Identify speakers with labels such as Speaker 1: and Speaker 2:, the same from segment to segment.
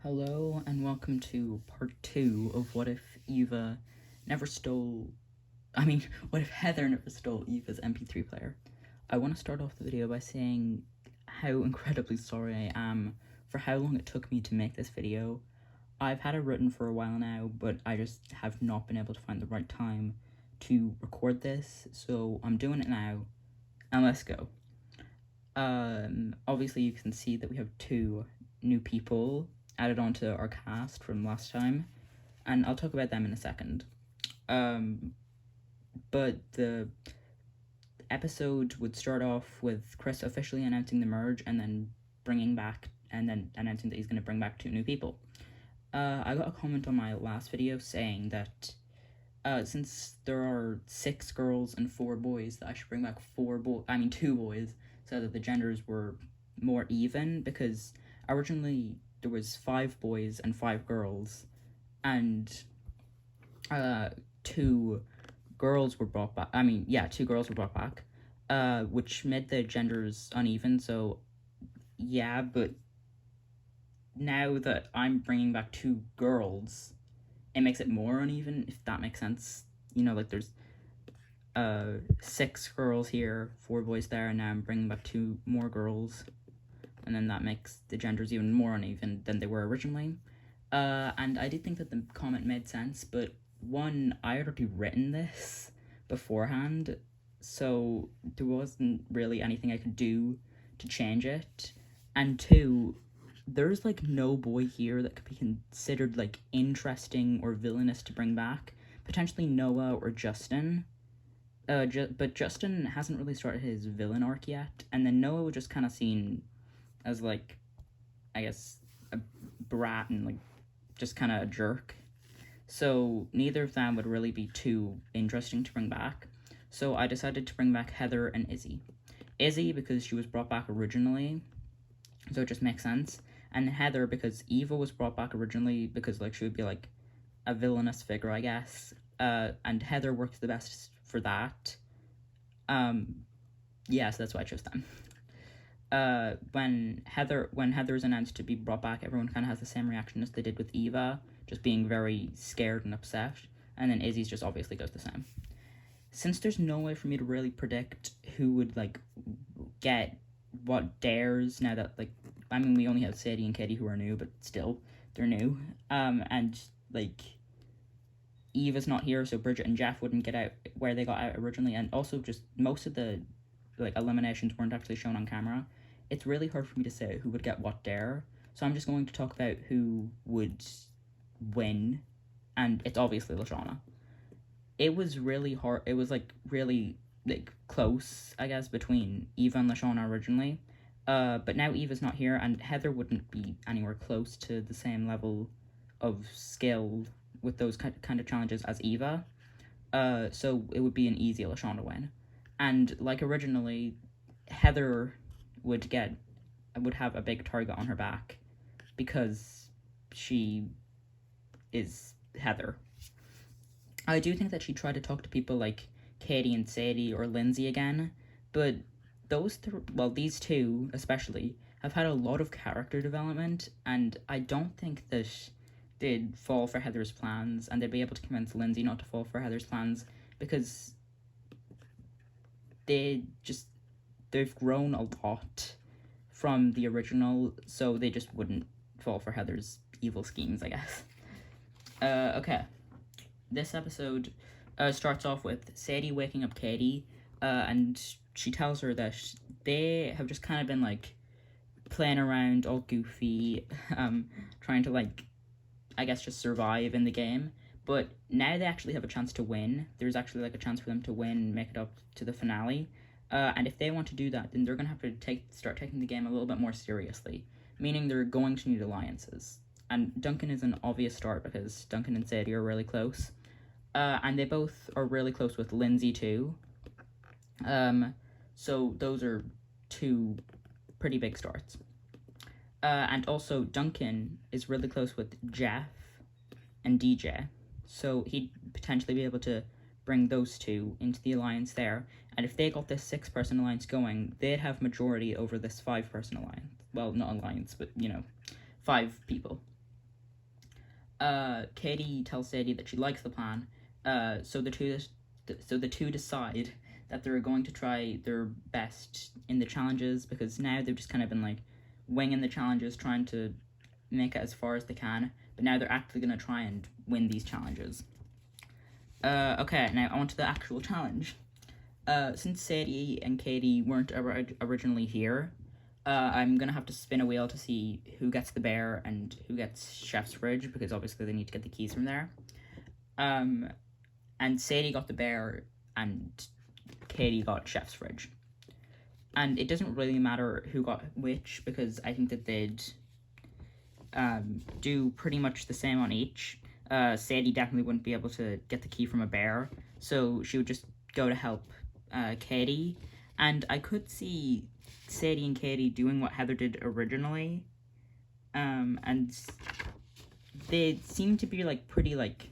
Speaker 1: Hello and welcome to part 2 of what if Eva never stole... what if Heather never stole Eva's MP3 player? I want to start off the video by saying how incredibly sorry I am for how long it took me to make this video. I've had it written for a while now, but I just have not been able to find the right time to record this, so I'm doing it now, and let's go. Obviously you can see that we have 2 new people added onto our cast from last time, and I'll talk about them in a second. But the episode would start off with Chris officially announcing the merge and then announcing that he's going to bring back 2 new people. I got a comment on my last video saying that since there are 6 girls and 4 boys, that I should bring back 2 boys, so that the genders were more even, because originally there was 5 boys and 5 girls, and 2 girls were brought back. 2 girls were brought back, which made the genders uneven. So yeah, but now that I'm bringing back 2 girls, it makes it more uneven, if that makes sense. You know, like there's 6 girls here, 4 boys there, and now I'm bringing back 2 more girls, and then that makes the genders even more uneven than they were originally. And I did think that the comment made sense, but one, I had already written this beforehand, so there wasn't really anything I could do to change it, and 2, there's like no boy here that could be considered like interesting or villainous to bring back. Potentially Noah or Justin. But Justin hasn't really started his villain arc yet, and then Noah was just kind of seen as like, I guess, a brat and like just kind of a jerk. So neither of them would really be too interesting to bring back. So I decided to bring back Heather and Izzy. Izzy because she was brought back originally, so it just makes sense. And Heather because Eva was brought back originally because like she would be like a villainous figure, I guess. And Heather works the best for that. So that's why I chose them. When Heather is announced to be brought back, everyone kind of has the same reaction as they did with Eva, just being very scared and upset. And then Izzy's just obviously goes the same. Since there's no way for me to really predict who would like get what dares now that like, we only have Sadie and Katie who are new, but still they're new. And like Eva's not here, so Bridget and Jeff wouldn't get out where they got out originally, and also just most of the like eliminations weren't actually shown on camera. It's really hard for me to say who would get what dare, so I'm just going to talk about who would win, and it's obviously Lashana. It was really hard. It was like really like close, I guess, between Eva and Lashana originally. But now Eva's not here, and Heather wouldn't be anywhere close to the same level of skill with those kind of challenges as Eva. So it would be an easy Lashana win. And like originally, Heather would have a big target on her back because she is Heather. I do think that she tried to talk to people like Katie and Sadie or Lindsay again, but these 2 especially have had a lot of character development, and I don't think that they'd fall for Heather's plans, and they'd be able to convince Lindsay not to fall for Heather's plans because they've grown a lot from the original, so they just wouldn't fall for Heather's evil schemes, I guess. Okay. This episode starts off with Sadie waking up Katie, and she tells her that they have just kind of been like playing around all goofy, trying to like, I guess, just survive in the game. But now they actually have a chance to win. There's actually like a chance for them to win, make it up to the finale. And if they want to do that, then they're going to have to start taking the game a little bit more seriously, meaning they're going to need alliances. And Duncan is an obvious start because Duncan and Sadie are really close. And they both are really close with Lindsay too. So those are 2 pretty big starts. And also Duncan is really close with Jeff and DJ, so he'd potentially be able to bring those 2 into the alliance there, and if they got this 6-person alliance going, they'd have majority over this 5-person alliance. Well, not alliance, but 5 people. Katie tells Sadie that she likes the plan. So the two decide that they're going to try their best in the challenges, because now they've just kind of been like winging the challenges, trying to make it as far as they can. But now they're actually going to try and win these challenges. Okay, now on to the actual challenge. Since Sadie and Katie weren't originally here, I'm gonna have to spin a wheel to see who gets the bear and who gets Chef's fridge, because obviously they need to get the keys from there. And Sadie got the bear and Katie got Chef's fridge. And it doesn't really matter who got which, because I think that they'd do pretty much the same on each. Sadie definitely wouldn't be able to get the key from a bear, so she would just go to help Katie. And I could see Sadie and Katie doing what Heather did originally, and they seem to be like pretty like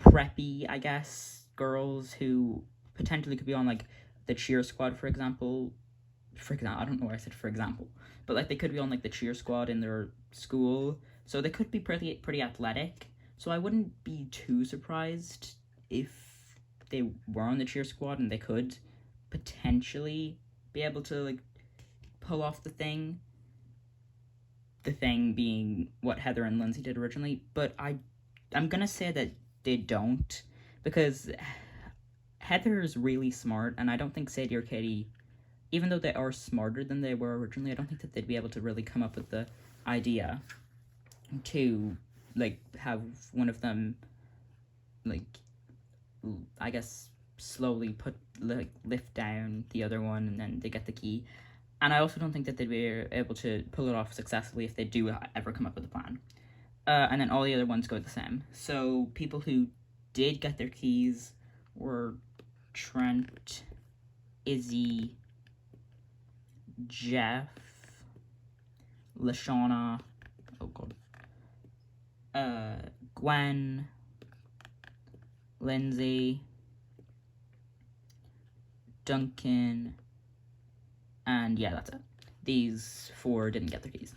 Speaker 1: preppy, I guess, girls who potentially could be on like the cheer squad, for example. I don't know why I said for example, but like they could be on like the cheer squad in their school, so they could be pretty athletic. So I wouldn't be too surprised if they were on the cheer squad and they could potentially be able to like pull off the thing being what Heather and Lindsay did originally. But I'm gonna say that they don't, because Heather's really smart, and I don't think Sadie or Katie, even though they are smarter than they were originally, I don't think that they'd be able to really come up with the idea to like have one of them like, I guess, slowly lift down the other one, and then they get the key. And I also don't think that they'd be able to pull it off successfully if they do ever come up with a plan. And then all the other ones go the same. So people who did get their keys were Trent, Izzy, Jeff, Lashawna, Gwen, Lindsay, Duncan, and yeah, that's it. These 4 didn't get their keys.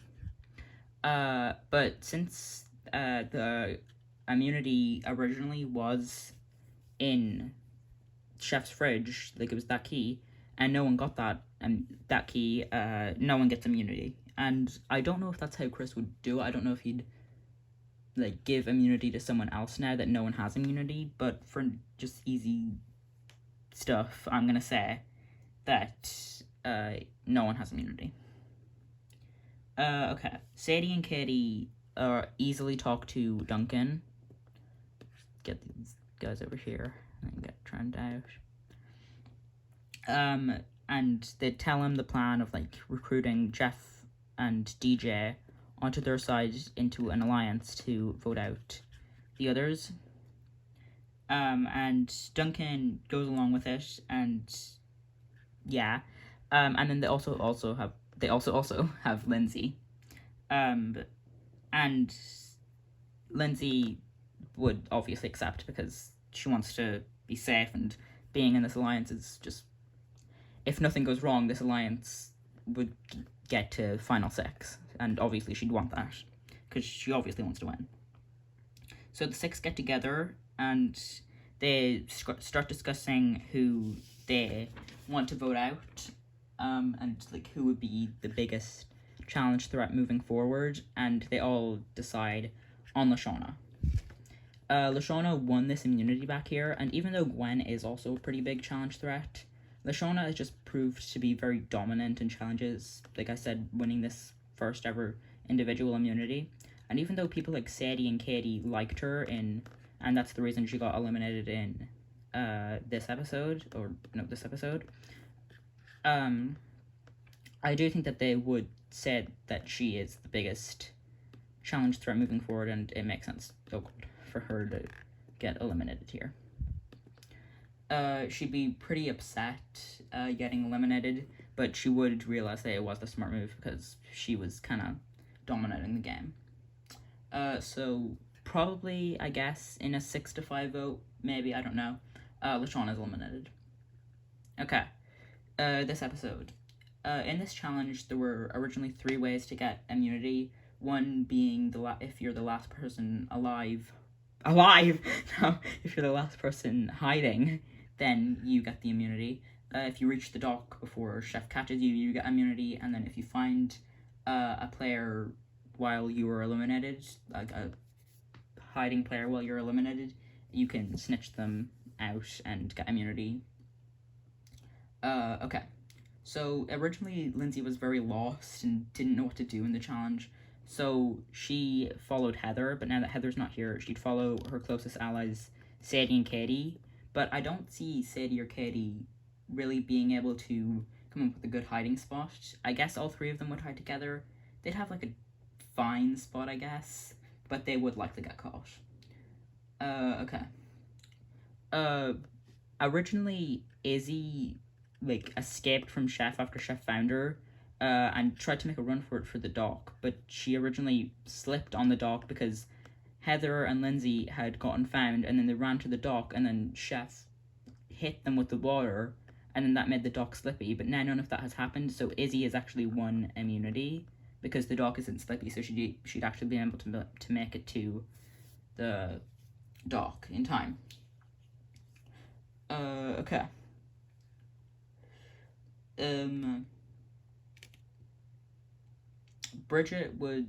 Speaker 1: But since the immunity originally was in Chef's fridge, like it was that key, and no one got that key, no one gets immunity. And I don't know if that's how Chris would do it. I don't know if he'd like give immunity to someone else now that no one has immunity, but for just easy stuff, I'm gonna say that no one has immunity. Okay, Sadie and Katie easily talk to Duncan. Get these guys over here and get Trent out. And they tell him the plan of like recruiting Jeff and DJ onto their side into an alliance to vote out the others. And Duncan goes along with it, and yeah. And then they also have Lindsay. And Lindsay would obviously accept, because she wants to be safe, and being in this alliance is just, if nothing goes wrong, this alliance would get to Final 6, and obviously she'd want that, because she obviously wants to win. So the 6 get together, and they start discussing who they want to vote out, and like who would be the biggest challenge threat moving forward, and they all decide on Lashawna. Lashawna won this immunity back here, and even though Gwen is also a pretty big challenge threat, Lashawna has just proved to be very dominant in challenges, like I said, winning this first ever individual immunity. And even though people like Sadie and Katie liked her and that's the reason she got eliminated in this episode, I do think that they would say that she is the biggest challenge threat moving forward, and it makes sense for her to get eliminated here. She'd be pretty upset getting eliminated, but she would realize that it was the smart move, because she was kind of dominating the game. So probably, I guess, in a 6-5 vote, maybe, I don't know, Lashawna is eliminated. Okay, this episode. In this challenge, there were originally 3 ways to get immunity, One being if you're the last person alive. No, if you're the last person hiding, then you get the immunity. If you reach the dock before Chef catches you, you get immunity. And then if you find a player while you were eliminated, like a hiding player while you're eliminated, you can snitch them out and get immunity. Okay. So originally, Lindsay was very lost and didn't know what to do in the challenge. So she followed Heather, but now that Heather's not here, she'd follow her closest allies, Sadie and Katie. But I don't see Sadie or Katie really being able to come up with a good hiding spot. I guess all three of them would hide together. They'd have like a fine spot, I guess, but they would likely get caught. Okay. Originally, Izzy escaped from Chef after Chef found her, and tried to make a run for it for the dock, but she originally slipped on the dock because Heather and Lindsay had gotten found, and then they ran to the dock, and then Chef hit them with the water, and then that made the dock slippy, but now none of that has happened, so Izzy has actually won immunity, because the dock isn't slippy, so she'd actually be able to make it to the dock in time. Okay. Bridget would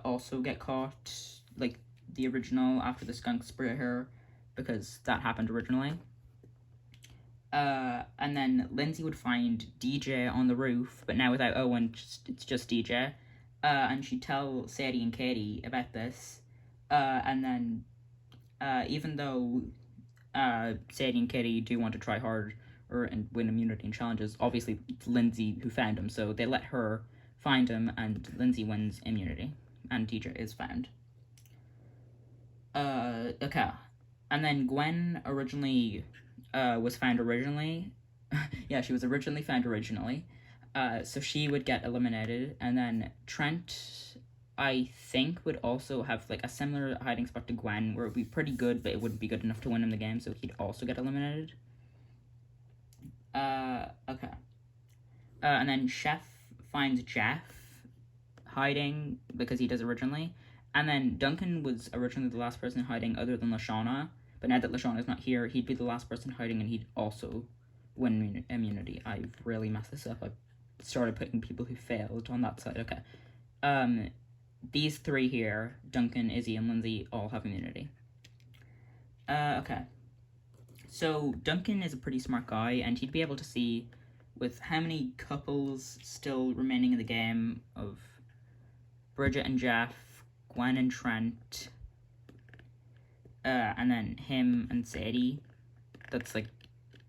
Speaker 1: also get caught, like the original, after the skunk sprayed her, because that happened originally. And then Lindsay would find DJ on the roof, but now without Owen, it's just DJ. And she'd tell Sadie and Katie about this. And then, even though Sadie and Katie do want to try hard and win immunity in challenges, obviously it's Lindsay who found him, so they let her find him, and Lindsay wins immunity, and DJ is found. Okay. And then Gwen originally was found originally. Yeah, she was originally found originally. So she would get eliminated, and then Trent, I think, would also have like a similar hiding spot to Gwen, where it would be pretty good, but it wouldn't be good enough to win him the game, so he'd also get eliminated. Okay. And then Chef finds Jeff hiding because he does originally, and then Duncan was originally the last person hiding other than Lashana, but now that Lashana's not here, he'd be the last person hiding, and he'd also win immunity. I really messed this up. I started putting people who failed on that side. Okay. These three here, Duncan, Izzy, and Lindsay, all have immunity. Okay. So Duncan is a pretty smart guy, and he'd be able to see with how many couples still remaining in the game of Bridget and Jeff, Gwen and Trent, and then him and Sadie. That's like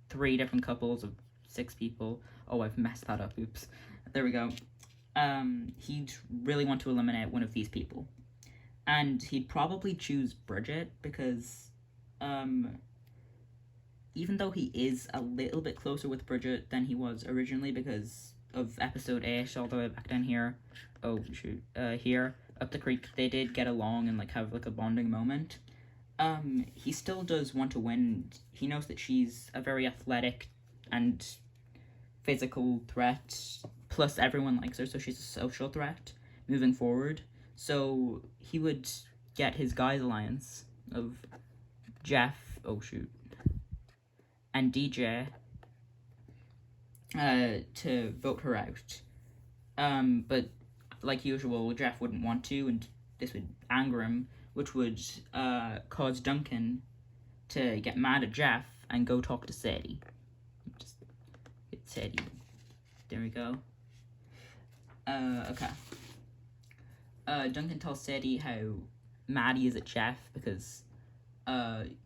Speaker 1: 3 different couples of 6 people. Oh, I've messed that up. Oops. There we go. He'd really want to eliminate one of these people. And he'd probably choose Bridget because, even though he is a little bit closer with Bridget than he was originally because of episode 8 all the way back down here. Oh, shoot. Here, up the creek, they did get along and, like, have, like, a bonding moment. He still does want to win. He knows that she's a very athletic and physical threat, plus everyone likes her, so she's a social threat moving forward. So he would get his guys alliance of Jeff, and DJ to vote her out. But like usual, Jeff wouldn't want to, and this would anger him, which would cause Duncan to get mad at Jeff and go talk to Sadie. Just hit Sadie. There we go. Okay. Duncan tells Sadie how mad he is at Jeff because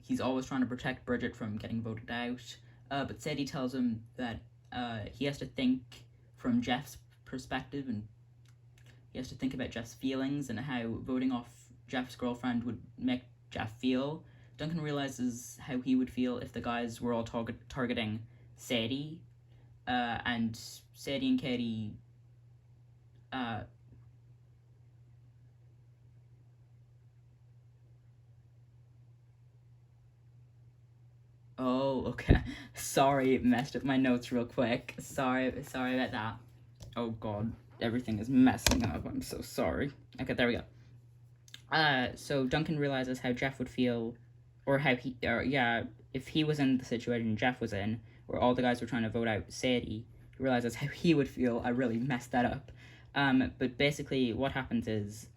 Speaker 1: he's always trying to protect Bridget from getting voted out. But Sadie tells him that he has to think from Jeff's perspective, and he has to think about Jeff's feelings and how voting off Jeff's girlfriend would make Jeff feel. Duncan realizes how he would feel if the guys were all targeting Sadie, and Sadie and Katie oh, okay. Sorry, messed up my notes real quick. Sorry about that. Oh god, everything is messing up. I'm so sorry. Okay, there we go. So Duncan realizes how Jeff would feel, or how he, or yeah, if he was in the situation Jeff was in, where all the guys were trying to vote out Sadie, he realizes how he would feel. I really messed that up. But basically, what happens is,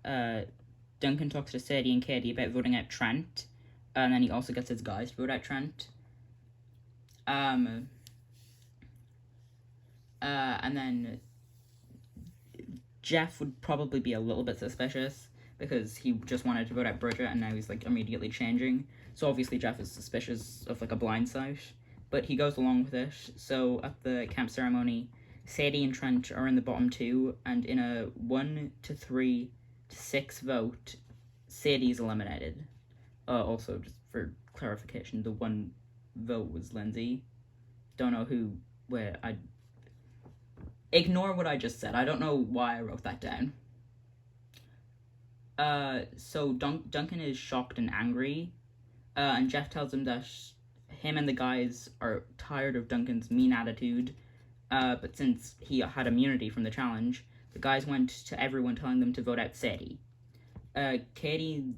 Speaker 1: Duncan talks to Sadie and Katie about voting out Trent, and then he also gets his guys to vote out Trent. And then Jeff would probably be a little bit suspicious because he just wanted to vote out Bridget and now he's like immediately changing. So obviously Jeff is suspicious of like a blind sight, but he goes along with it. So at the camp ceremony, Sadie and Trent are in the bottom two, and in a 1 to 3 to 6 vote, Sadie's eliminated. Also, just for clarification, the one vote was Lindsay. Don't know who. Where I ignore what I just said. I don't know why I wrote that down. So Duncan is shocked and angry, and Jeff tells him that him and the guys are tired of Duncan's mean attitude, but since he had immunity from the challenge, the guys went to everyone telling them to vote out Sadie. Katie,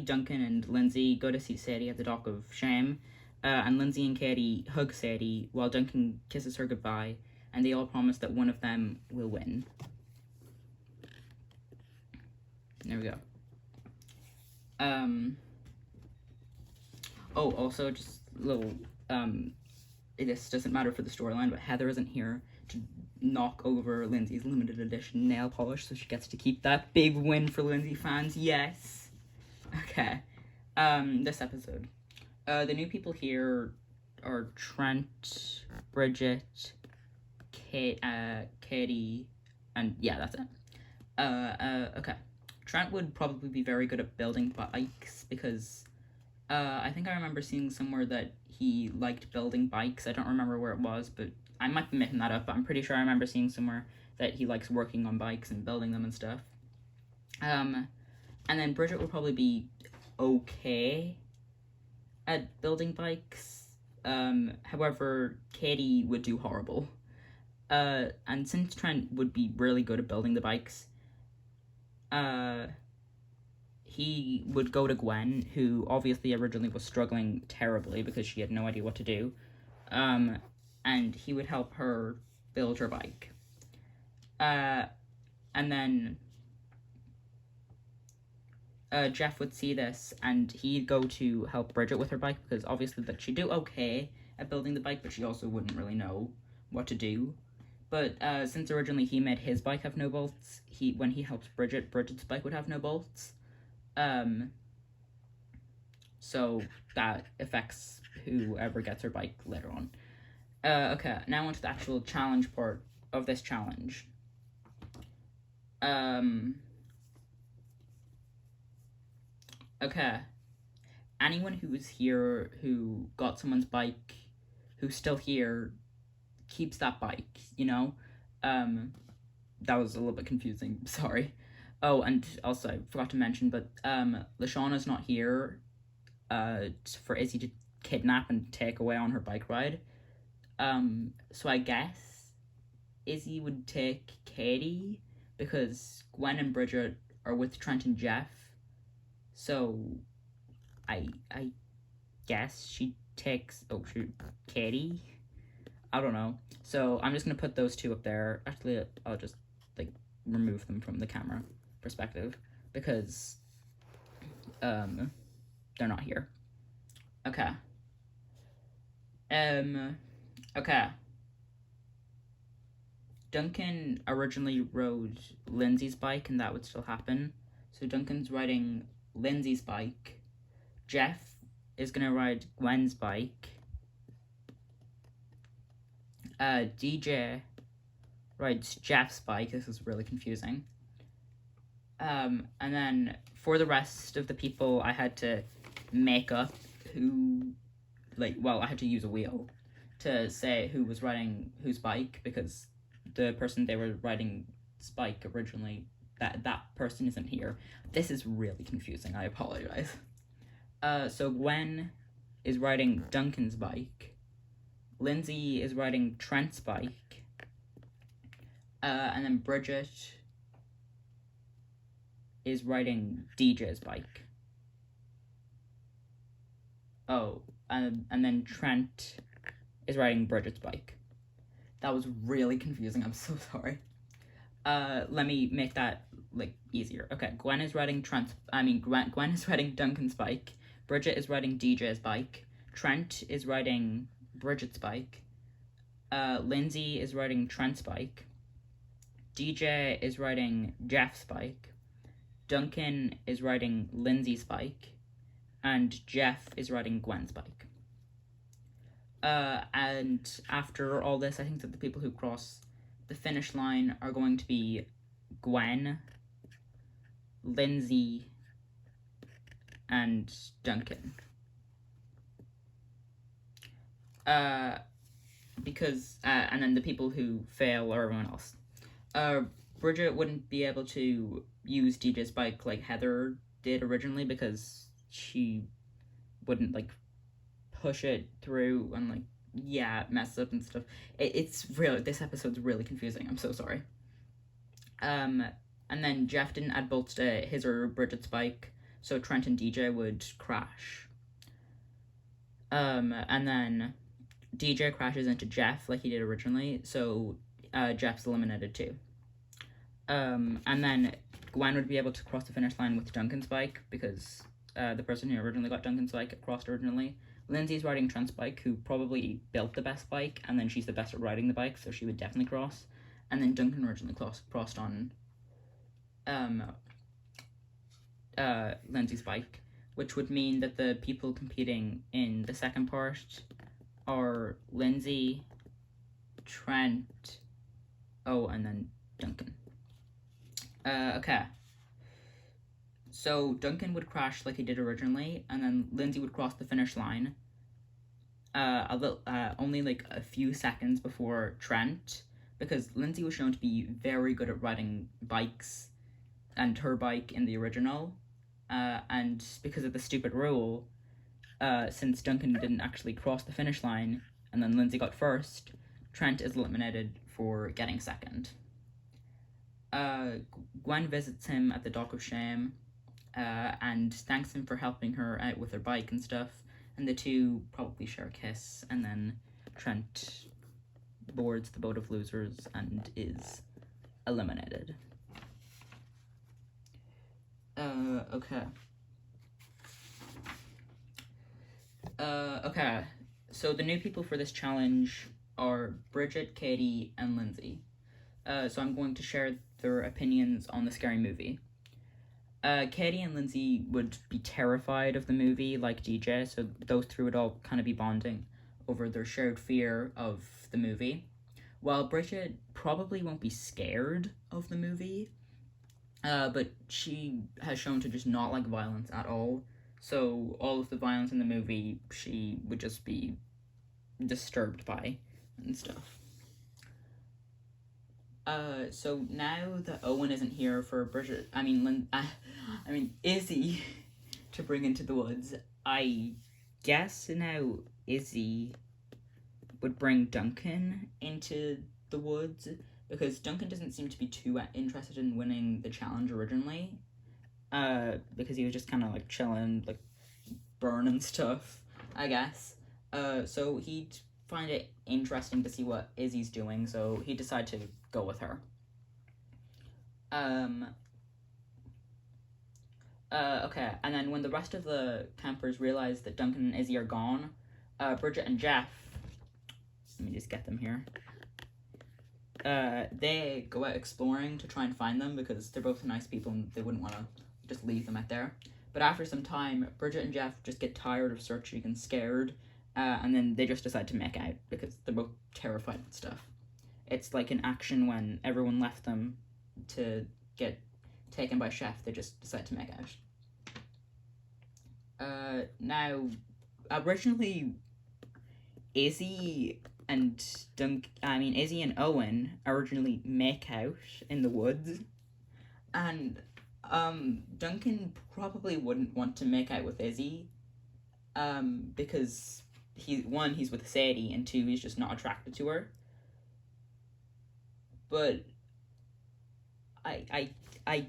Speaker 1: Duncan, and Lindsay go to see Sadie at the Dock of Shame, and Lindsay and Katie hug Sadie while Duncan kisses her goodbye, and they all promise that one of them will win. There we go. Oh, also, just a little, this doesn't matter for the storyline, but Heather isn't here to knock over Lindsay's limited edition nail polish, so she gets to keep that big win for Lindsay fans. Yes! Okay. This episode. The new people here are Trent, Bridget, Katie, and yeah, that's it. Okay. Trent would probably be very good at building bikes because I think I remember seeing somewhere that he liked building bikes. I don't remember where it was, but I might be making that up, but I'm pretty sure I remember seeing somewhere that he likes working on bikes and building them and stuff. And then Bridget would probably be okay at building bikes. However, Katie would do horrible. And since Trent would be really good at building the bikes, he would go to Gwen, who obviously originally was struggling terribly because she had no idea what to do, and he would help her build her bike. And then Jeff would see this, and he'd go to help Bridget with her bike because obviously that she'd do okay at building the bike, but she also wouldn't really know what to do. But since originally he made his bike have no bolts, when he helps Bridget's bike would have no bolts. So that affects whoever gets her bike later on. Okay, now on to the actual challenge part of this challenge. Okay. Anyone who was here who got someone's bike, who's still here, keeps that bike, you know? That was a little bit confusing, sorry. Oh, and also, I forgot to mention, but, Lashauna's not here, for Izzy to kidnap and take away on her bike ride. So I guess Izzy would take Katie, because Gwen and Bridget are with Trent and Jeff, so I guess she takes, Katie? I don't know. So I'm just going to put those two up there. Actually, I'll just, remove them from the camera perspective because, they're not here. Okay. Okay. Duncan originally rode Lindsay's bike, and that would still happen. So Duncan's riding Lindsay's bike. Jeff is going to ride Gwen's bike. DJ rides Jeff's bike. This is really confusing. And then for the rest of the people, I had to make up who, I had to use a wheel to say who was riding whose bike, because the person they were riding bike originally, that person isn't here. This is really confusing. I apologize. So Gwen is riding Duncan's bike. Lindsay is riding Trent's bike. And then Bridget is riding DJ's bike. Oh, and then Trent is riding Bridget's bike. That was really confusing. I'm so sorry. Let me make that easier. Okay, Gwen is riding Gwen is riding Duncan's bike. Bridget is riding DJ's bike. Trent is riding Bridget's bike. Lindsay is riding Trent's bike. DJ is riding Jeff's bike. Duncan is riding Lindsay's bike. And Jeff is riding Gwen's bike. And after all this, I think that the people who cross the finish line are going to be Gwen, Lindsay, and Duncan. Because, and then the people who fail are everyone else. Bridget wouldn't be able to use DJ's bike like Heather did originally because she wouldn't, push it through and, mess up and stuff. This episode's really confusing. I'm so sorry. And then Jeff didn't add bolts to his or Bridget's bike, so Trent and DJ would crash. And then DJ crashes into Jeff like he did originally, so Jeff's eliminated too. And then Gwen would be able to cross the finish line with Duncan's bike because the person who originally got Duncan's bike crossed originally. Lindsay's riding Trent's bike, who probably built the best bike, and then she's the best at riding the bike, so she would definitely cross. And then Duncan originally crossed on Lindsay's bike, which would mean that the people competing in the second part are Lindsay, Trent, and then Duncan. Okay. So Duncan would crash like he did originally, and then Lindsay would cross the finish line only a few seconds before Trent, because Lindsay was shown to be very good at riding bikes and her bike in the original, and because of the stupid rule, since Duncan didn't actually cross the finish line and then Lindsay got first, Trent is eliminated for getting second. Gwen visits him at the Dock of Shame and thanks him for helping her out with her bike and stuff, and the two probably share a kiss, and then Trent boards the boat of losers and is eliminated. Okay. Okay, so the new people for this challenge are Bridget, Katie, and Lindsay. So I'm going to share their opinions on the scary movie. Katie and Lindsay would be terrified of the movie, like DJ, so those three would all kind of be bonding over their shared fear of the movie. While Bridget probably won't be scared of the movie, but she has shown to just not like violence at all. So all of the violence in the movie, she would just be disturbed by and stuff. So now that Owen isn't here for Bridget, Izzy to bring into the woods, I guess now Izzy would bring Duncan into the woods, because Duncan doesn't seem to be too interested in winning the challenge originally, because he was just kind of like chilling, like burning stuff, I guess. So he'd find it interesting to see what Izzy's doing, so he decided to go with her. Okay, and then when the rest of the campers realize that Duncan and Izzy are gone, Bridget and Jeff, let me just get them here, they go out exploring to try and find them, because they're both nice people and they wouldn't want to just leave them out there. But after some time, Bridget and Jeff just get tired of searching and scared, and then they just decide to make out, because they're both terrified and stuff. It's like an action when everyone left them to get taken by Chef, they just decide to make out. Now, originally, Izzy and Owen originally make out in the woods, and Duncan probably wouldn't want to make out with Izzy, because he's with Sadie, and two, he's just not attracted to her. But I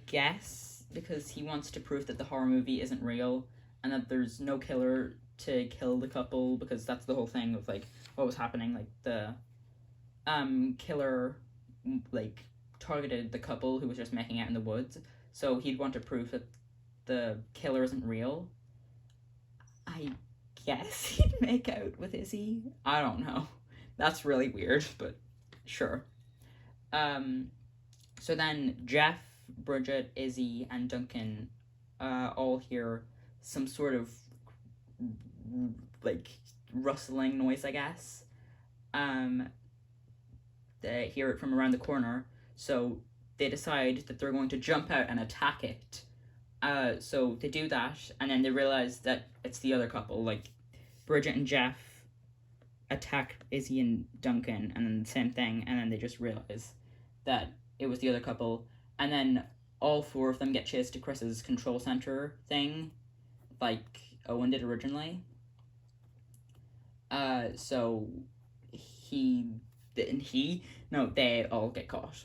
Speaker 1: guess because he wants to prove that the horror movie isn't real and that there's no killer to kill the couple, because that's the whole thing of like what was happening. Like the killer like targeted the couple who was just making out in the woods, so he'd want to prove that the killer isn't real. I guess he'd make out with Izzy. I don't know. That's really weird, but sure. So then Jeff, Bridget, Izzy, and Duncan all hear some sort of like rustling noise, I guess. They hear it from around the corner, so they decide that they're going to jump out and attack it. So they do that, and then they realize that it's the other couple. Like, Bridget and Jeff attack Izzy and Duncan, and then the same thing, and then they just realize that it was the other couple, and then all four of them get chased to Chris's control center thing, like Owen did originally. So they all get caught.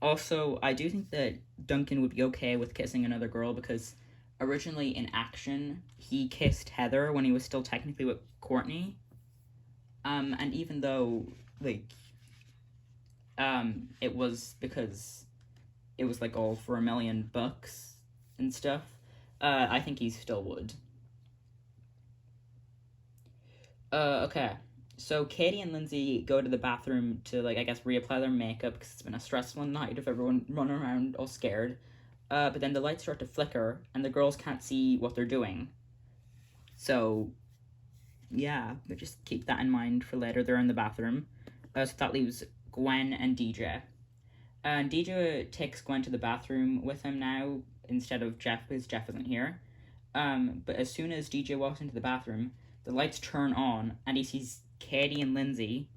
Speaker 1: Also, I do think that Duncan would be okay with kissing another girl, because originally in Action, he kissed Heather when he was still technically with Courtney. And even though, like, it was because it was, like, all for $1 million and stuff, I think he still would. Okay. So Katie and Lindsay go to the bathroom to, like, I guess reapply their makeup, because it's been a stressful night of everyone running around all scared. But then the lights start to flicker, and the girls can't see what they're doing. So, yeah, but just keep that in mind for later. They're in the bathroom. So that leaves Gwen and DJ. And DJ takes Gwen to the bathroom with him now, instead of Jeff, because Jeff isn't here. But as soon as DJ walks into the bathroom, the lights turn on, and he sees Katie and Lindsay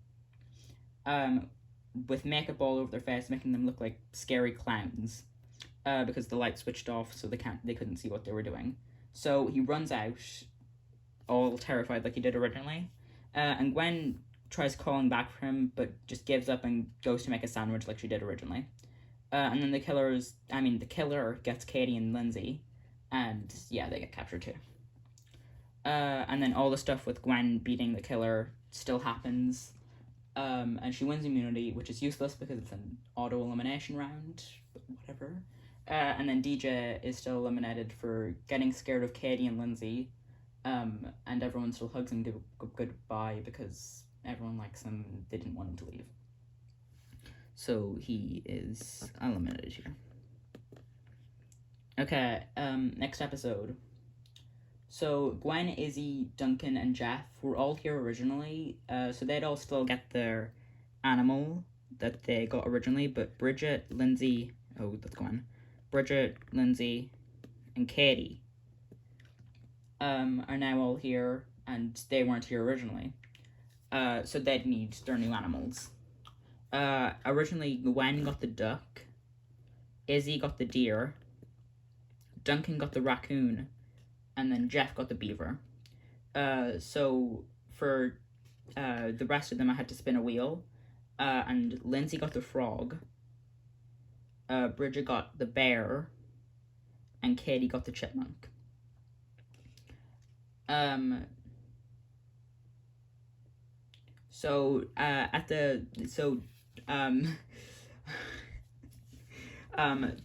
Speaker 1: with makeup all over their face, making them look like scary clowns, because the light switched off, so they couldn't see what they were doing. So he runs out, all terrified like he did originally, and Gwen tries calling back for him, but just gives up and goes to make a sandwich like she did originally. And then the killer gets Katie and Lindsay, and yeah, they get captured too. And then all the stuff with Gwen beating the killer still happens, and she wins immunity, which is useless because it's an auto-elimination round, but whatever. And then DJ is still eliminated for getting scared of Katie and Lindsay, and everyone still hugs him goodbye because everyone likes him, they didn't want him to leave. So he is eliminated here. Okay, next episode. So Gwen, Izzy, Duncan, and Jeff were all here originally, so they'd all still get their animal that they got originally, but Bridget, Lindsay, and Katie are now all here, and they weren't here originally. So they'd need their new animals. Originally, Gwen got the duck, Izzy got the deer, Duncan got the raccoon, and then Jeff got the beaver. So for the rest of them, I had to spin a wheel, and Lindsay got the frog, Bridget got the bear, and Katie got the chipmunk.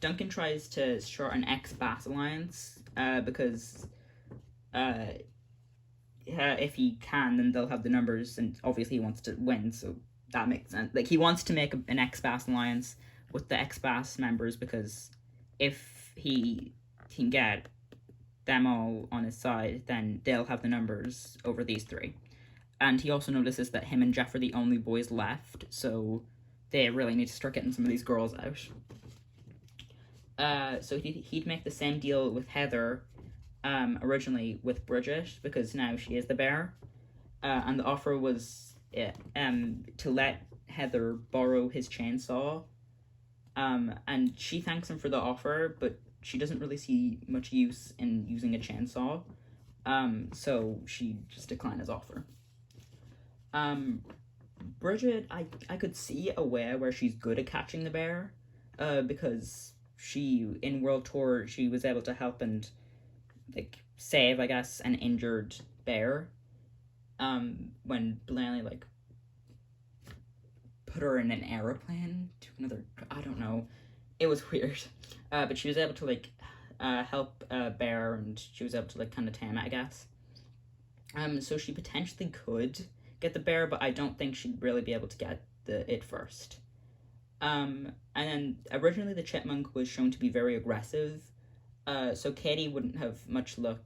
Speaker 1: Duncan tries to start an ex-Bass alliance, because if he can, then they'll have the numbers, and obviously he wants to win, so that makes sense. Like, he wants to make an ex-Bass alliance with the ex-Bass members, because if he can get them all on his side, then they'll have the numbers over these three. And he also notices that him and Jeff are the only boys left, so they really need to start getting some of these girls out. So he'd make the same deal with Heather, originally with Bridget, because now she is the bear. And the offer was to let Heather borrow his chainsaw. And she thanks him for the offer, but she doesn't really see much use in using a chainsaw. So she just declined his offer. Bridget, I could see a way where she's good at catching the bear, because in World Tour, she was able to help and, like, save, I guess, an injured bear, when Blanley, like, put her in an aeroplane to another, I don't know, it was weird, but she was able to, like, help a bear, and she was able to, like, kind of tame it, I guess. So she potentially could get the bear, but I don't think she'd really be able to get it first. And then originally the chipmunk was shown to be very aggressive, so Katie wouldn't have much luck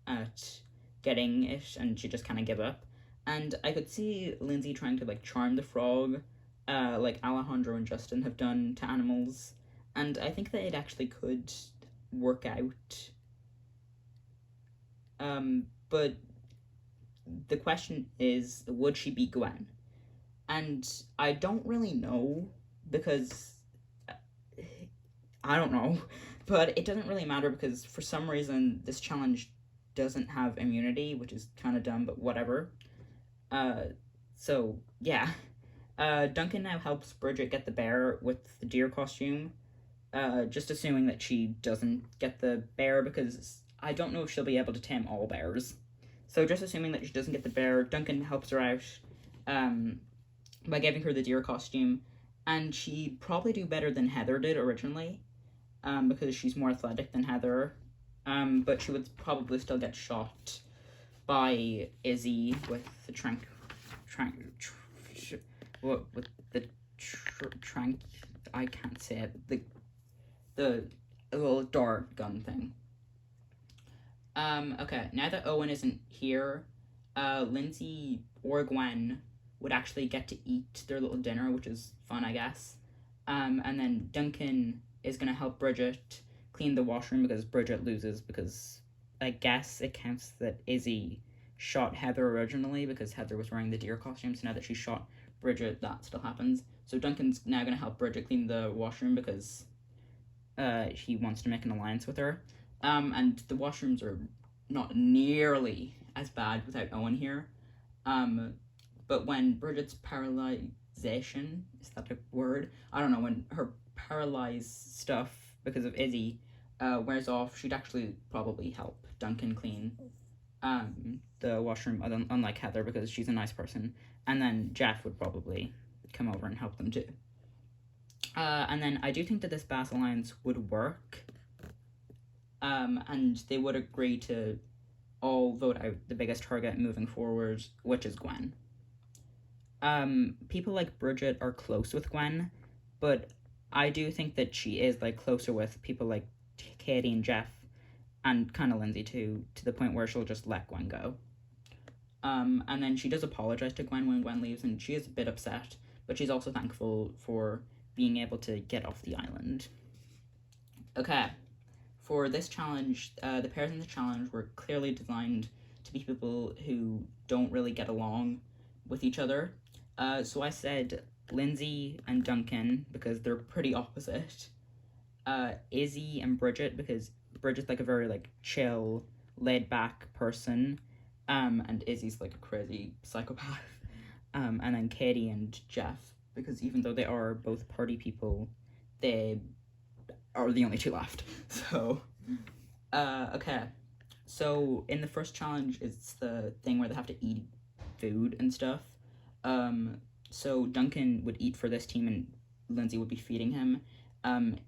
Speaker 1: at getting it, and she just kind of give up. And I could see Lindsay trying to, like, charm the frog, like Alejandro and Justin have done to animals, and I think that it actually could work out. But the question is, would she beat Gwen? And I don't really know, because I don't know, but it doesn't really matter, because for some reason this challenge doesn't have immunity, which is kind of dumb, but whatever. So yeah, Duncan now helps Bridget get the bear with the deer costume, just assuming that she doesn't get the bear, because I don't know if she'll be able to tame all bears. So just assuming that she doesn't get the bear, Duncan helps her out, by giving her the deer costume, and she'd probably do better than Heather did originally, because she's more athletic than Heather, but she would probably still get shot by Izzy with the I can't say it, the little dart gun thing. Okay, now that Owen isn't here, Lindsay or Gwen would actually get to eat their little dinner, which is fun, I guess. And then Duncan is going to help Bridget clean the washroom, because Bridget loses, because I guess it counts that Izzy shot Heather originally, because Heather was wearing the deer costume, so now that she shot Bridget, that still happens. So Duncan's now going to help Bridget clean the washroom, because he wants to make an alliance with her. And the washrooms are not nearly as bad without Owen here. But when Bridget's paralyzation, is that a word? I don't know, when her paralyzed stuff because of Izzy wears off, she'd actually probably help Duncan clean the washroom, unlike Heather, because she's a nice person. And then Jeff would probably come over and help them too. And then I do think that this Bass Alliance would work. And they would agree to all vote out the biggest target moving forward, which is Gwen. People like Bridget are close with Gwen, but I do think that she is, like, closer with people like Katie and Jeff, and kind of Lindsay too, to the point where she'll just let Gwen go. And then she does apologize to Gwen when Gwen leaves, and she is a bit upset, but she's also thankful for being able to get off the island. Okay. For this challenge, the pairs in the challenge were clearly designed to be people who don't really get along with each other. So I said Lindsay and Duncan, because they're pretty opposite. Izzy and Bridget, because Bridget's, like, a very, like, chill, laid-back person, and Izzy's, like, a crazy psychopath. And then Katie and Jeff, because even though they are both party people, they are the only two left. So, okay. So, in the first challenge, it's the thing where they have to eat food and stuff. So Duncan would eat for this team, and Lindsay would be feeding him.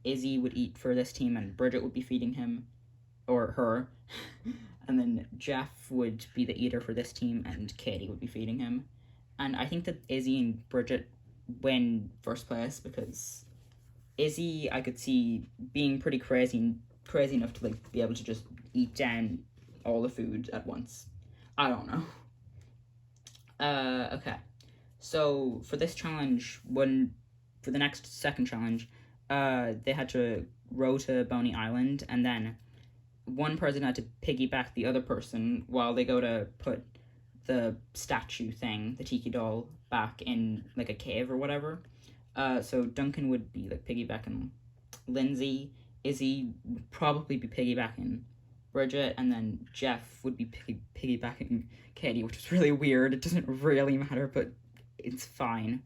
Speaker 1: Izzy would eat for this team, and Bridget would be feeding him, or her. And then Jeff would be the eater for this team, and Katie would be feeding him. And I think that Izzy and Bridget win first place, because Izzy, I could see being pretty crazy enough to, like, be able to just eat down all the food at once. I don't know. Okay. So for this challenge, for the next second challenge, they had to row to Boney Island, and then one person had to piggyback the other person while they go to put the statue thing, the tiki doll, back in, like, a cave or whatever. So Duncan would be, like, piggybacking Lindsay, Izzy would probably be piggybacking Bridget, and then Jeff would be piggybacking Katie, which is really weird. It doesn't really matter, but it's fine.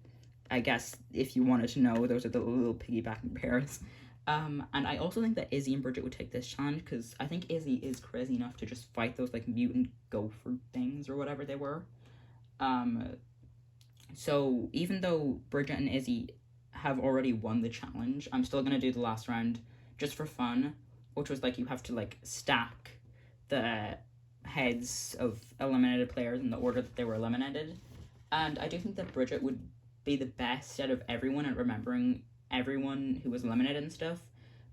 Speaker 1: I guess if you wanted to know, those are the little piggybacking pairs. And I also think that Izzy and Bridget would take this challenge because I think Izzy is crazy enough to just fight those like mutant gopher things or whatever they were. So even though Bridget and Izzy have already won the challenge, I'm still gonna do the last round just for fun, which was like you have to like stack the heads of eliminated players in the order that they were eliminated. And I do think that Bridget would be the best out of everyone at remembering everyone who was eliminated and stuff.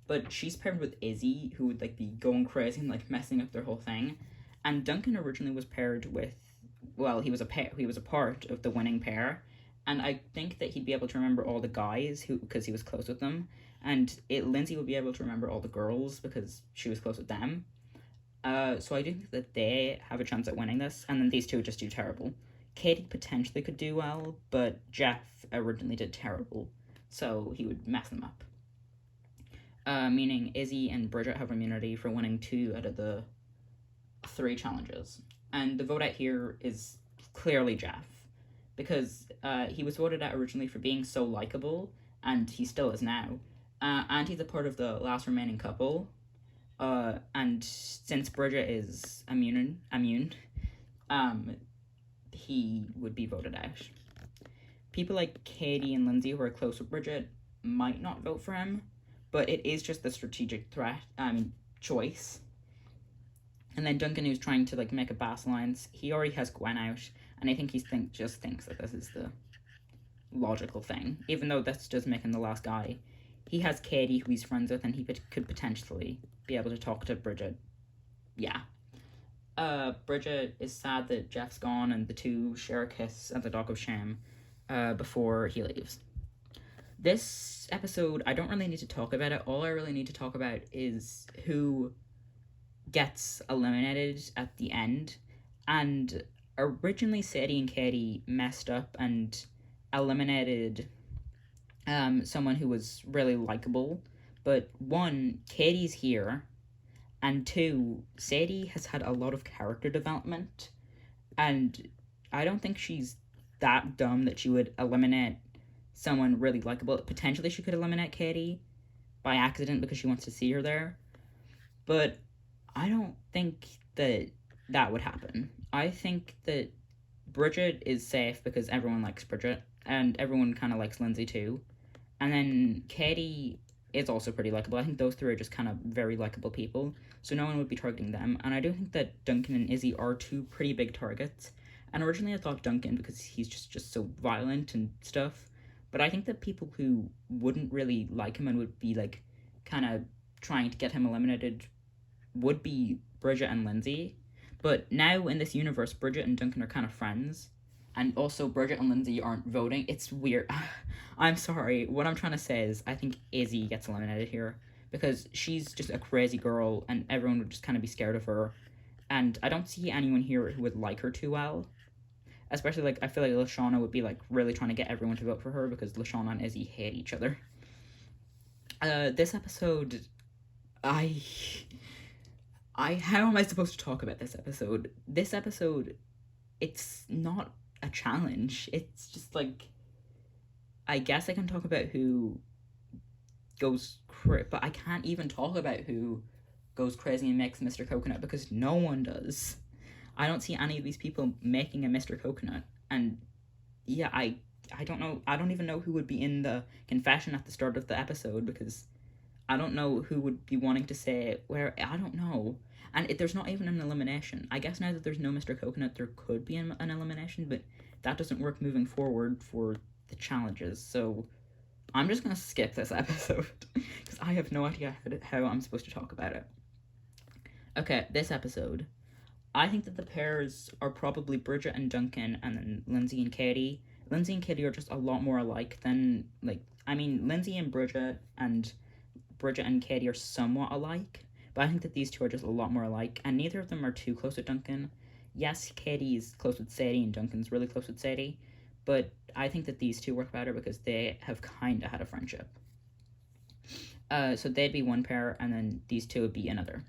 Speaker 1: But she's paired with Izzy, who would like be going crazy and like messing up their whole thing. And Duncan originally was paired with, well, he was a part of the winning pair, and I think that he'd be able to remember all the guys who because he was close with them, and Lindsay would be able to remember all the girls because she was close with them. So I do think that they have a chance at winning this, and then these two just do terrible. Katie potentially could do well, but Jeff originally did terrible, so he would mess them up. Meaning Izzy and Bridget have immunity for winning 2 out of the 3 challenges. And the vote out here is clearly Jeff, because he was voted out originally for being so likable, and he still is now. And he's a part of the last remaining couple. And since Bridget is immune, he would be voted out. People like Katie and Lindsay, who are close with Bridget, might not vote for him, but it is just the strategic choice. And then Duncan, who's trying to like make a Bass alliance, he already has Gwen out, and I think he just thinks that this is the logical thing, even though this does make him the last guy. He has Katie, who he's friends with, and he could potentially be able to talk to Bridget. Yeah. Bridget is sad that Jeff's gone, and the two share a kiss at the Dock of Shame before he leaves. This episode, I don't really need to talk about it. All I really need to talk about is who gets eliminated at the end. And originally, Sadie and Katie messed up and eliminated someone who was really likable. But 1, Katie's here, and 2, Sadie has had a lot of character development, and I don't think she's that dumb that she would eliminate someone really likable. Potentially she could eliminate Katie by accident because she wants to see her there, but I don't think that would happen. I think that Bridget is safe because everyone likes Bridget, and everyone kind of likes Lindsay too. And then Katie is also pretty likable. I think those 3 are just kind of very likable people, so no one would be targeting them. And I do think that Duncan and Izzy are 2 pretty big targets. And originally I thought Duncan because he's just so violent and stuff. But I think that people who wouldn't really like him and would be like kind of trying to get him eliminated would be Bridget and Lindsay. But now in this universe, Bridget and Duncan are kind of friends. And also Bridget and Lindsay aren't voting. It's weird. I'm sorry. What I'm trying to say is I think Izzy gets eliminated here because she's just a crazy girl and everyone would just kind of be scared of her. And I don't see anyone here who would like her too well. Especially, like, I feel like Lashana would be, like, really trying to get everyone to vote for her because Lashana and Izzy hate each other. This episode, how am I supposed to talk about this episode? This episode, it's not a challenge. It's just, like, I guess I can talk about who goes but I can't even talk about who goes crazy and makes Mr. Coconut because no one does. I don't see any of these people making a Mr. Coconut, and yeah, I don't know, I don't even know who would be in the confession at the start of the episode, because I don't know who would be wanting to say where, I don't know, and there's not even an elimination. I guess now that there's no Mr. Coconut, there could be an elimination, but that doesn't work moving forward for the challenges, so I'm just gonna skip this episode, because I have no idea how I'm supposed to talk about it. Okay, this episode, I think that the pairs are probably Bridget and Duncan, and then Lindsay and Katie. Lindsay and Katie are just a lot more alike than, Lindsay and Bridget and Katie are somewhat alike, but I think that these 2 are just a lot more alike, and neither of them are too close with Duncan. Yes, Katie's close with Sadie, and Duncan's really close with Sadie, but I think that these 2 work better because they have kind of had a friendship. So they'd be one pair, and then these 2 would be another.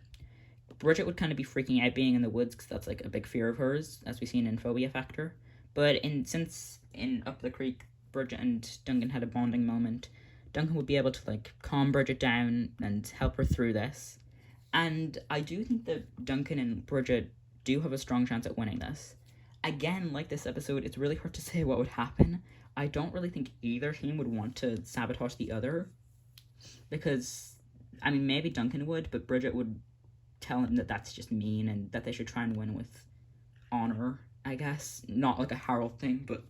Speaker 1: Bridget would kind of be freaking out being in the woods because that's, like, a big fear of hers, as we've seen in Phobia Factor. But since in Up the Creek, Bridget and Duncan had a bonding moment, Duncan would be able to, like, calm Bridget down and help her through this. And I do think that Duncan and Bridget do have a strong chance at winning this. Again, like this episode, it's really hard to say what would happen. I don't really think either team would want to sabotage the other. Because, I mean, maybe Duncan would, but Bridget would tell him that that's just mean and that they should try and win with honor, I guess. Not like a Harold thing, but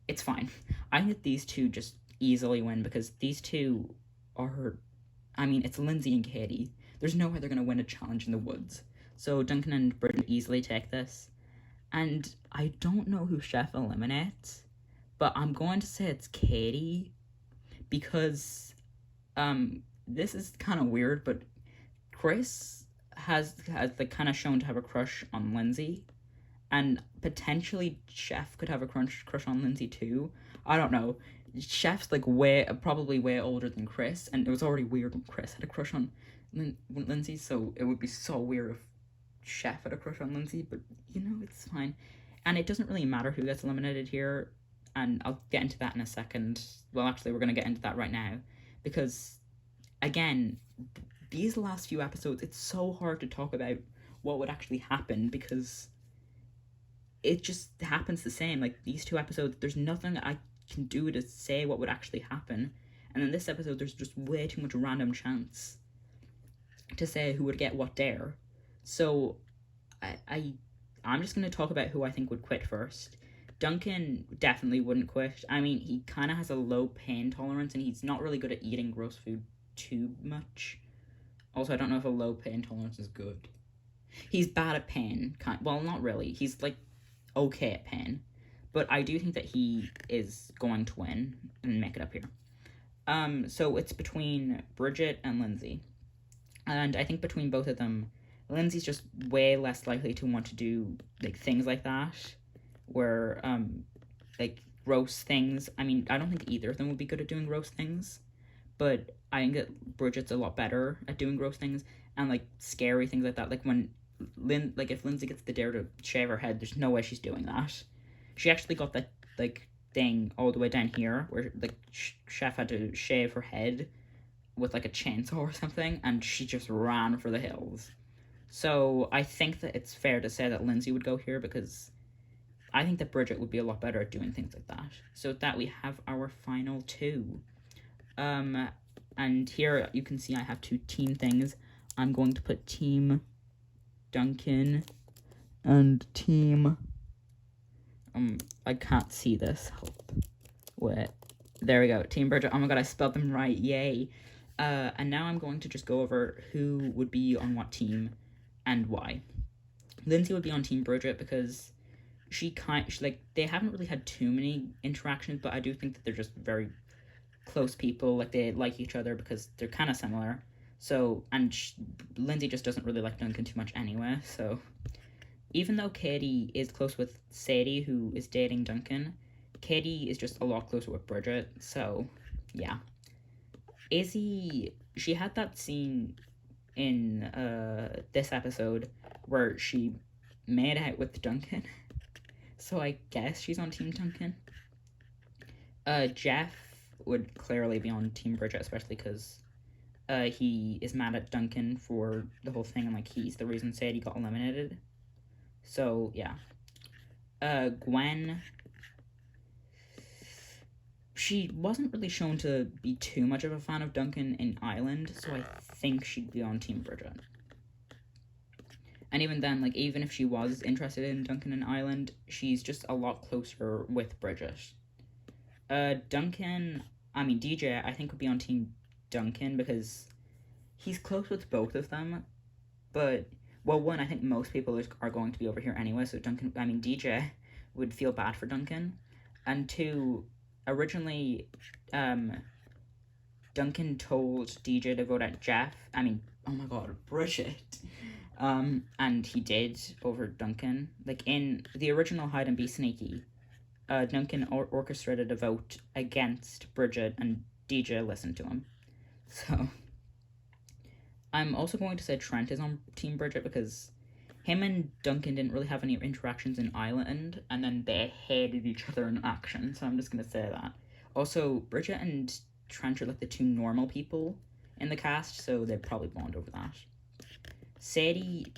Speaker 1: it's fine. I think that these two just easily win because these two are, I mean, it's Lindsay and Katie. There's no way they're going to win a challenge in the woods. So Duncan and Bridget easily take this. And I don't know who Chef eliminates, but I'm going to say it's Katie because this is kind of weird, but Chris has like kind of shown to have a crush on Lindsay, and potentially Chef could have a crush on Lindsay too. I don't know. Chef's like probably way older than Chris, and it was already weird when Chris had a crush on Lindsay, so it would be so weird if Chef had a crush on Lindsay, but you know, it's fine. And it doesn't really matter who gets eliminated here, and I'll get into that in a second. Well, actually, we're going to get into that right now, because, again, these last few episodes, it's so hard to talk about what would actually happen, because it just happens the same. Like, these two episodes, there's nothing I can do to say what would actually happen, and in this episode, there's just way too much random chance to say who would get what dare. So, I'm just going to talk about who I think would quit first. Duncan definitely wouldn't quit. I mean, he kind of has a low pain tolerance, and he's not really good at eating gross food too much. Also, I don't know if a low pain tolerance is good. He's bad at pain. Well, not really. He's, like, okay at pain. But I do think that he is going to win and make it up here. So it's between Bridget and Lindsay. And I think between both of them, Lindsay's just way less likely to want to do, like, things like that, where, like, gross things. I mean, I don't think either of them would be good at doing gross things, but I think that Bridget's a lot better at doing gross things, and, like, scary things like that. Like, when, if Lindsay gets the dare to shave her head, there's no way she's doing that. She actually got that, like, thing all the way down here, where, like, Chef had to shave her head with, like, a chainsaw or something, and she just ran for the hills. So I think that it's fair to say that Lindsay would go here, because I think that Bridget would be a lot better at doing things like that. So with that, we have our final two. And here you can see I have two team things. I'm going to put Team Duncan and Team... I can't see this. Wait. There we go. Team Bridget. Oh my god, I spelled them right. Yay. And now I'm going to just go over who would be on what team and why. Lindsay would be on Team Bridget because they haven't really had too many interactions, but I do think that they're just very close people. Like, they like each other because they're kind of similar. So, and Lindsay just doesn't really like Duncan too much anyway, so... Even though Katie is close with Sadie, who is dating Duncan, Katie is just a lot closer with Bridget, so, yeah. Izzy, she had that scene in this episode where she made out with Duncan, so I guess she's on Team Duncan. Jeff would clearly be on Team Bridget, especially because he is mad at Duncan for the whole thing, and, like, he's the reason Sadie got eliminated. So, yeah. Gwen, she wasn't really shown to be too much of a fan of Duncan in Island, so I think she'd be on Team Bridget. And even then, like, even if she was interested in Duncan in Island, she's just a lot closer with Bridget. DJ, I think would be on Team Duncan because he's close with both of them, but... Well, one, I think most people are going to be over here anyway, so DJ would feel bad for Duncan. And two, originally, Duncan told DJ to vote out Bridget. And he did over Duncan. Like, in the original Hide and Be Sneaky, Duncan orchestrated a vote against Bridget, and DJ listened to him. So... I'm also going to say Trent is on Team Bridget because him and Duncan didn't really have any interactions in Island, and then they hated each other in action, so I'm just going to say that. Also, Bridget and Trench are like the two normal people in the cast, so they'd probably bond over that. Sadie,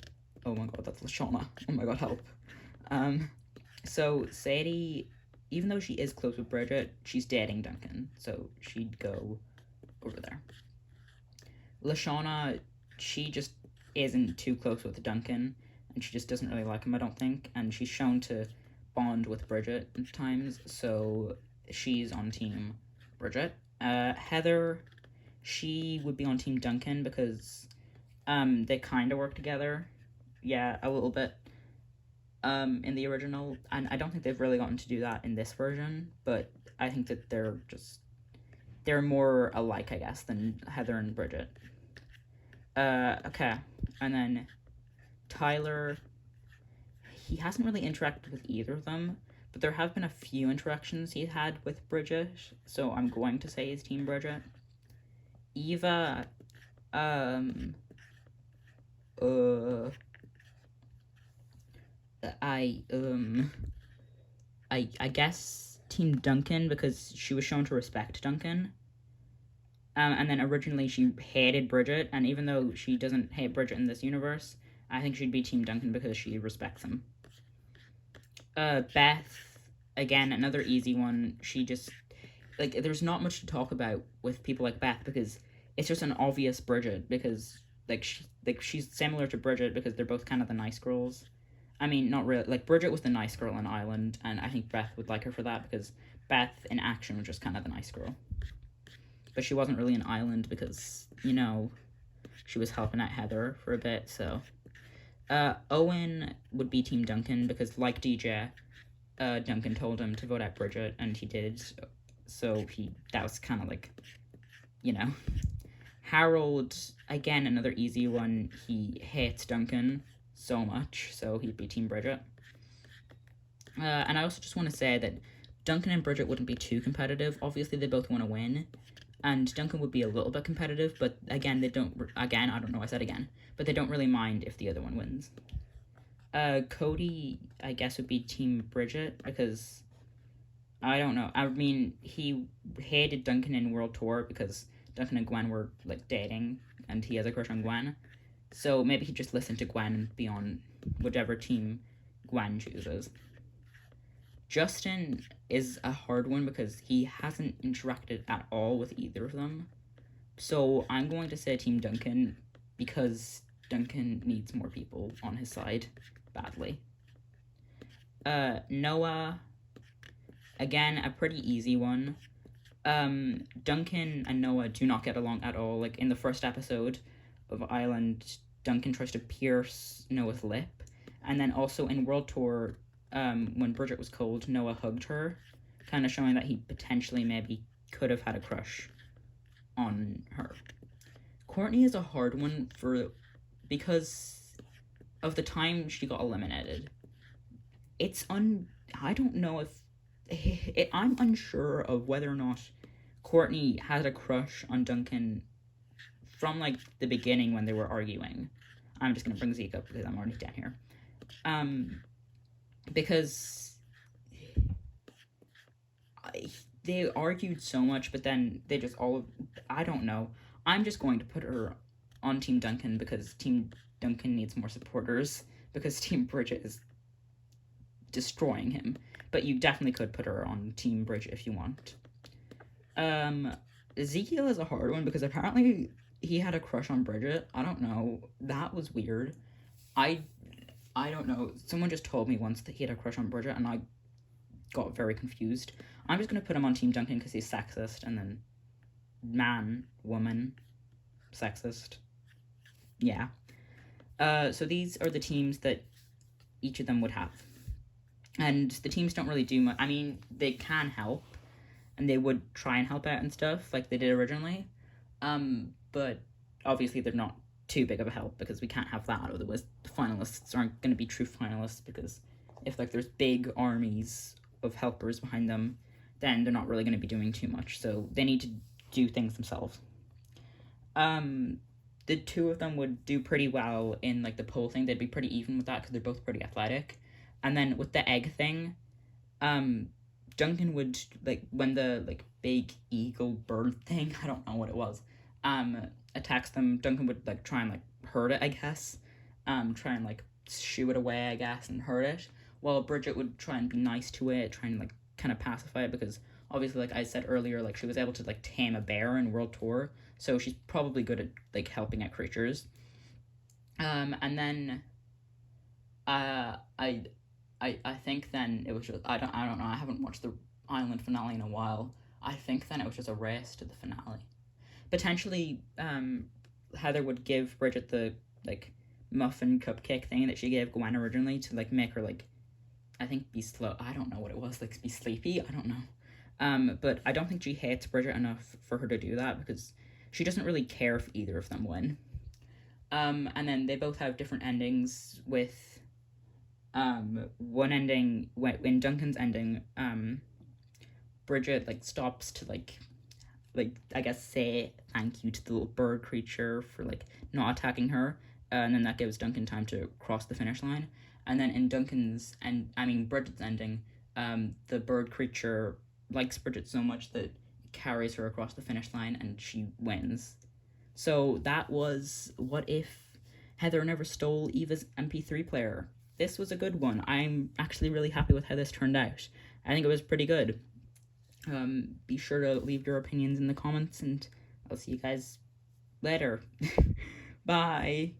Speaker 1: oh my god, that's Lashana. Oh my god, help. So Sadie, even though she is close with Bridget, she's dating Duncan, so she'd go over there. Lashana, she just isn't too close with Duncan, and she just doesn't really like him, I don't think, and she's shown to bond with Bridget at times, so she's on team Bridget. Heather, she would be on team Duncan because they kind of work together, yeah, a little bit, in the original, and I don't think they've really gotten to do that in this version, but I think that they're more alike, I guess, than Heather and Bridget. Okay, and then Tyler, he hasn't really interacted with either of them, but there have been a few interactions he's had with Bridget, so I'm going to say he's team Bridget. Eva, I guess team Duncan, because she was shown to respect Duncan. And then originally she hated Bridget, and even though she doesn't hate Bridget in this universe, I think she'd be team Duncan because she respects him. Beth, again, another easy one. She just, like, there's not much to talk about with people like Beth because it's just an obvious Bridget, because, she's similar to Bridget because they're both kind of the nice girls. I mean, not really, like, Bridget was the nice girl on Island, and I think Beth would like her for that because Beth in action was just kind of the nice girl. But she wasn't really an Island because, she was helping out Heather for a bit, so. Owen would be team Duncan because, like DJ, Duncan told him to vote out Bridget, and he did, so that was kind of like, Harold, again, another easy one, he hates Duncan so much, so he'd be team Bridget. And I also just want to say that Duncan and Bridget wouldn't be too competitive. Obviously, they both want to win, and Duncan would be a little bit competitive, but again, I don't know, I said again, but they don't really mind if the other one wins. Cody, I guess, would be team Bridget, because, I don't know, I mean, he hated Duncan in World Tour, because Duncan and Gwen were, like, dating, and he has a crush on Gwen, so maybe he'd just listen to Gwen and be on whichever team Gwen chooses. Justin is a hard one because he hasn't interacted at all with either of them. So I'm going to say Team Duncan because Duncan needs more people on his side badly. Noah, again, a pretty easy one. Duncan and Noah do not get along at all. Like in the first episode of Island, Duncan tries to pierce Noah's lip. And then also in World Tour, when Bridget was cold, Noah hugged her, kind of showing that he potentially maybe could have had a crush on her. Courtney is a hard one because of the time she got eliminated. I don't know if, I'm unsure of whether or not Courtney had a crush on Duncan from, like, the beginning when they were arguing. I'm just gonna bring Zeke up because I'm already down here. Because they argued so much, but then they just I don't know. I'm just going to put her on Team Duncan because Team Duncan needs more supporters, because Team Bridget is destroying him. But you definitely could put her on Team Bridget if you want. Ezekiel is a hard one because apparently he had a crush on Bridget. I don't know. That was weird. I don't know. Someone just told me once that he had a crush on Bridget, and I got very confused. I'm just going to put him on Team Duncan because he's sexist, and then man, woman, sexist. Yeah. So these are the teams that each of them would have. And the teams don't really do much. I mean, they can help, and they would try and help out and stuff, like they did originally. But obviously they're not too big of a help because we can't have that, otherwise the finalists aren't going to be true finalists, because if, like, there's big armies of helpers behind them, then they're not really going to be doing too much, so they need to do things themselves. The two of them would do pretty well in, like, the pole thing. They'd be pretty even with that because they're both pretty athletic. And then with the egg thing, Duncan would, like, when the, like, big eagle bird thing, I don't know what it was, attacks them, Duncan would, like, try and, like, hurt it, I guess. Try and, like, shoo it away, I guess, and hurt it. While Bridget would try and be nice to it, try and, like, kind of pacify it, because obviously, like I said earlier, like, she was able to, like, tame a bear in World Tour, so she's probably good at, like, helping out creatures. And then, I think then it was just, I don't know, I haven't watched the Island finale in a while. I think then it was just a race to the finale. Potentially, Heather would give Bridget the, like, muffin cupcake thing that she gave Gwen originally to, like, make her, like, I think be slow, I don't know what it was, like, be sleepy, I don't know. But I don't think she hates Bridget enough for her to do that, because she doesn't really care if either of them win. And then they both have different endings, with one ending, in Duncan's ending, Bridget, like, stops to, like, I guess, say thank you to the little bird creature for, like, not attacking her, and then that gives Duncan time to cross the finish line. And then in Bridget's ending, the bird creature likes Bridget so much that it carries her across the finish line, and she wins. So that was What If Heather Never Stole Eva's MP3 player. This was a good one. I'm actually really happy with how this turned out. I think it was pretty good. Be sure to leave your opinions in the comments, and I'll see you guys later. Bye!